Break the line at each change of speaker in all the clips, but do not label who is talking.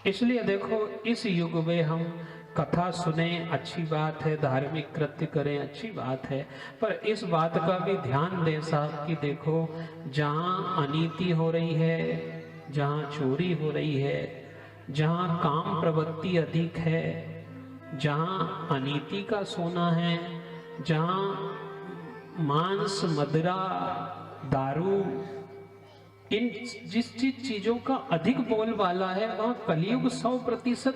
इसलिए देखो, इस युग में हम कथा सुने अच्छी बात है, धार्मिक कृत्य करें अच्छी बात है, पर इस बात का भी ध्यान दें साहब कि देखो, जहाँ अनीति हो रही है, जहाँ चोरी हो रही है, जहाँ काम प्रवृत्ति अधिक है, जहाँ अनीति का सोना है, जहाँ मांस, मदिरा, दारू, इन जिस चीजों का अधिक बोलबाला है, वहां कलयुग 100%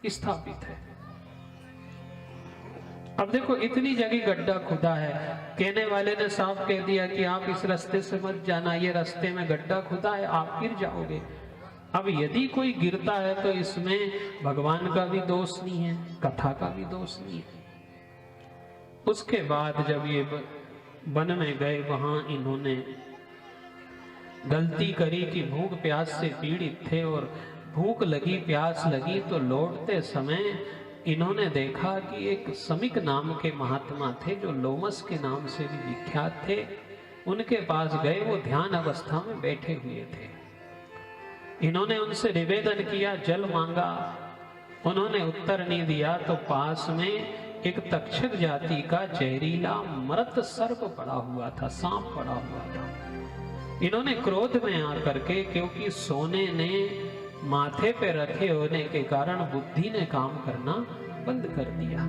स्थापित है। अब देखो, इतनी जगह गड्ढा खुदा है, कहने वाले ने साफ कह दिया कि आप इस रास्ते से मत जाना, ये रास्ते में गड्ढा खुदा है, आप गिर जाओगे। अब यदि कोई गिरता है तो इसमें भगवान का भी दोष नहीं है, कथा का भी दोष नहीं है। उसके बाद जब ये वन में गए, वहां इन्होंने गलती करी कि भूख प्यास से पीड़ित थे, और भूख लगी, प्यास लगी, तो लौटते समय इन्होंने देखा कि एक समिक नाम के महात्मा थे, जो लोमस के नाम से भी विख्यात थे। उनके पास गए, वो ध्यान अवस्था में बैठे हुए थे। इन्होंने उनसे निवेदन किया, जल मांगा, उन्होंने उत्तर नहीं दिया। तो पास में एक तक्षक जाति का जहरीला मृत सर्प पड़ा हुआ था, सांप पड़ा हुआ था। इन्होंने क्रोध में आकर के, क्योंकि सोने ने माथे पे रखे होने के कारण बुद्धि ने काम करना बंद कर दिया।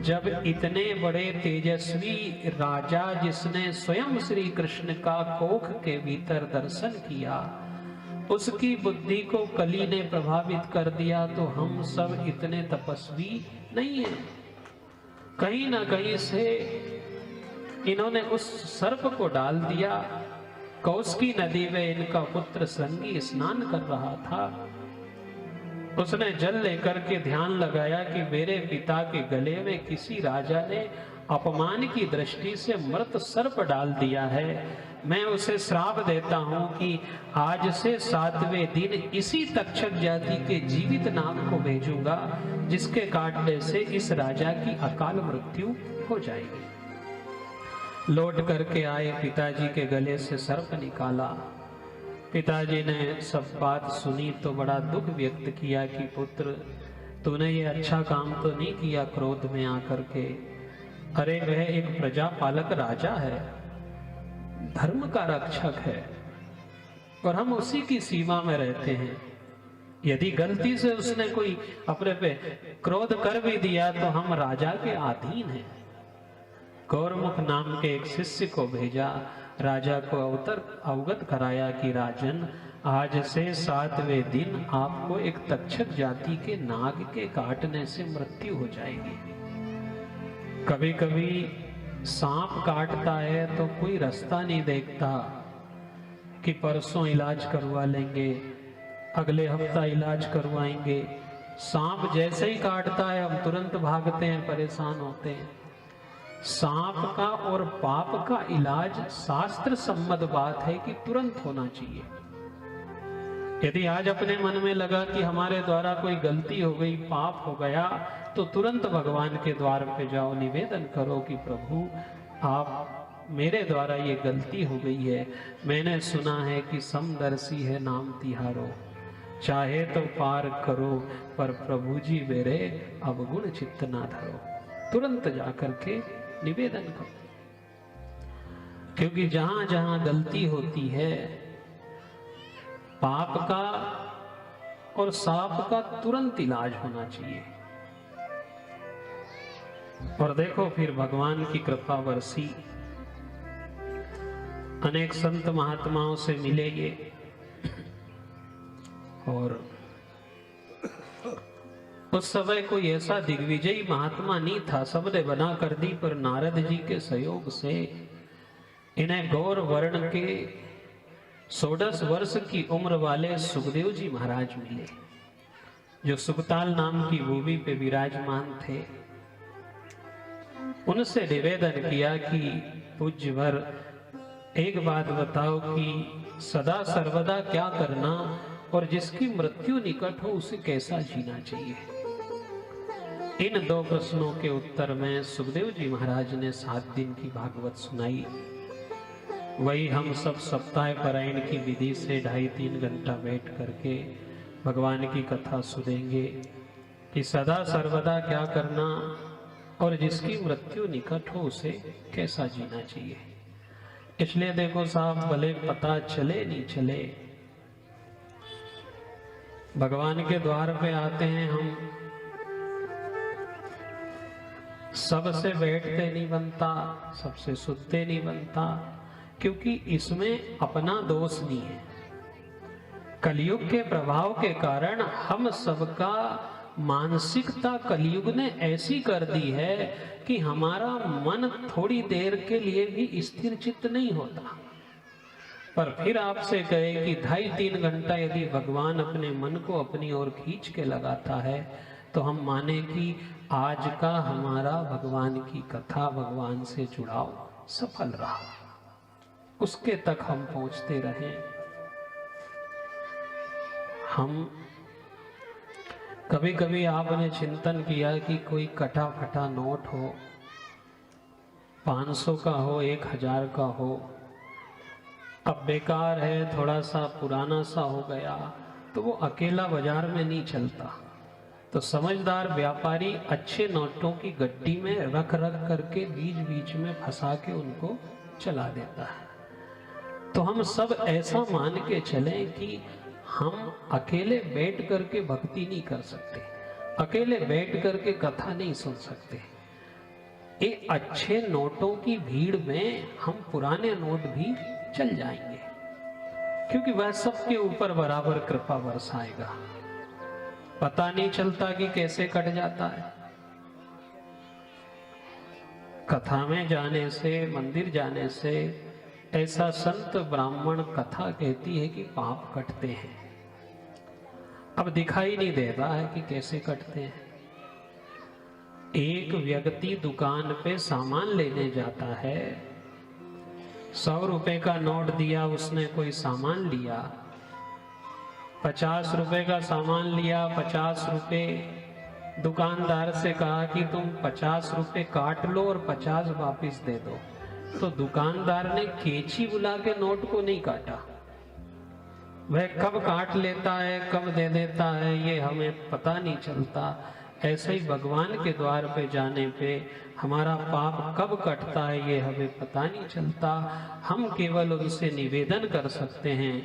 जब इतने बड़े तेजस्वी राजा, जिसने स्वयं श्री कृष्ण का कोख के भीतर दर्शन किया, उसकी बुद्धि को कली ने प्रभावित कर दिया, तो हम सब इतने तपस्वी नहीं हैं। कहीं ना कहीं से इन्होंने उस सर्प को डाल दिया। कौशिकी नदी में इनका पुत्र संगी स्नान कर रहा था। उसने जल लेकर के ध्यान लगाया कि मेरे पिता के गले में किसी राजा ने अपमान की दृष्टि से मृत सर्प डाल दिया है। मैं उसे श्राप देता हूं कि आज से 7वें दिन इसी तक्षक जाति के जीवित नाग को भेजूंगा, जिसके काटने से इस राजा की अकाल मृत्यु हो जाएगी। लौट करके आए, पिताजी के गले से सर्प निकाला। पिताजी ने सब बात सुनी तो बड़ा दुख व्यक्त किया कि पुत्र, तूने ये अच्छा काम तो नहीं किया क्रोध में आकर के। अरे वह एक प्रजापालक राजा है, धर्म का रक्षक है, और हम उसी की सीमा में रहते हैं। यदि गलती से उसने कोई अपने पे क्रोध कर भी दिया तो हम राजा के अधीन हैं। गौरमुख नाम के एक शिष्य को भेजा, राजा को अवगत कराया कि राजन, आज से 7वें दिन आपको एक तक्षक जाति के नाग के काटने से मृत्यु हो जाएगी। कभी कभी सांप काटता है तो कोई रास्ता नहीं देखता कि परसों इलाज करवा लेंगे, अगले हफ्ता इलाज करवाएंगे। सांप जैसे ही काटता है हम तुरंत भागते हैं, परेशान होते हैं। सांप का और पाप का इलाज शास्त्र सम्मत बात है कि तुरंत होना चाहिए। यदि आज अपने मन में लगा कि हमारे द्वारा कोई गलती हो गई, पाप हो गया, तो तुरंत भगवान के द्वार पे जाओ, निवेदन करो कि प्रभु आप, मेरे द्वारा ये गलती हो गई है। मैंने सुना है कि समदर्शी है नाम तिहारो, चाहे तो पार करो, पर प्रभु जी मेरे अवगुण चित्त ना धरो। तुरंत जाकर के निवेदन करो, क्योंकि जहां जहां गलती होती है, पाप का और साप का तुरंत इलाज होना चाहिए। और देखो, फिर भगवान की कृपा बरसी, अनेक संत महात्माओं से मिले ये, और उस समय कोई ऐसा दिग्विजयी महात्मा नहीं था, सबने बना कर दी, पर नारद जी के सहयोग से इन्हें गौर वर्ण के 16 वर्ष की उम्र वाले सुखदेव जी महाराज मिले, जो सुखताल नाम की भूमि पे विराजमान थे। उनसे निवेदन किया कि पूज्यवर, एक बात बताओ कि सदा सर्वदा क्या करना और जिसकी मृत्यु निकट हो उसे कैसा जीना चाहिए। इन 2 प्रश्नों के उत्तर में सुखदेव जी महाराज ने 7 दिन की भागवत सुनाई। वही हम सब सप्ताह पारायण की विधि से 2.5-3 घंटा बैठ करके भगवान की कथा सुनेंगे कि सदा सर्वदा क्या करना और जिसकी मृत्यु निकट हो उसे कैसा जीना चाहिए। इसलिए देखो साहब, भले पता चले नहीं चले, भगवान के द्वार पे आते हैं हम, सबसे बैठते नहीं बनता, सबसे सुनते नहीं बनता, क्योंकि इसमें अपना दोष नहीं है। कलयुग के प्रभाव के कारण हम सबका मानसिकता कलयुग ने ऐसी कर दी है कि हमारा मन थोड़ी देर के लिए भी स्थिर चित्त नहीं होता। पर फिर आपसे कहे कि 2.5-3 घंटा यदि भगवान अपने मन को अपनी ओर खींच के लगाता है तो हम माने कि आज का हमारा भगवान की कथा, भगवान से जुड़ाव सफल रहा, उसके तक हम पहुंचते रहे। हम कभी कभी आपने चिंतन किया कि कोई कटा फटा नोट हो, 500 का हो, 1000 का हो, अब बेकार है, थोड़ा सा पुराना सा हो गया, तो वो अकेला बाजार में नहीं चलता। तो समझदार व्यापारी अच्छे नोटों की गड्डी में रख रख करके बीच बीच में फंसा के उनको चला देता है। तो हम सब ऐसा मान के चलें कि हम अकेले बैठ करके भक्ति नहीं कर सकते, अकेले बैठ करके कथा नहीं सुन सकते। ये अच्छे नोटों की भीड़ में हम पुराने नोट भी चल जाएंगे, क्योंकि वह सबके ऊपर बराबर कृपा बरसाएगा। पता नहीं चलता कि कैसे कट जाता है। कथा में जाने से, मंदिर जाने से, ऐसा संत ब्राह्मण कथा कहती है कि पाप कटते हैं। अब दिखाई नहीं देता है कि कैसे कटते हैं। एक व्यक्ति दुकान पे सामान लेने जाता है, 100 रुपए का नोट दिया, उसने कोई सामान लिया, 50 रुपए का सामान लिया, 50 रुपए दुकानदार से कहा कि तुम 50 रुपए काट लो और 50 वापिस दे दो। तो दुकानदार ने केची बुला के नोट को नहीं काटा। वह कब काट लेता है, कब दे देता है, ये हमें पता नहीं चलता। ऐसे ही भगवान के द्वार पे जाने पे हमारा पाप कब कटता है ये हमें पता नहीं चलता। हम केवल उनसे निवेदन कर सकते हैं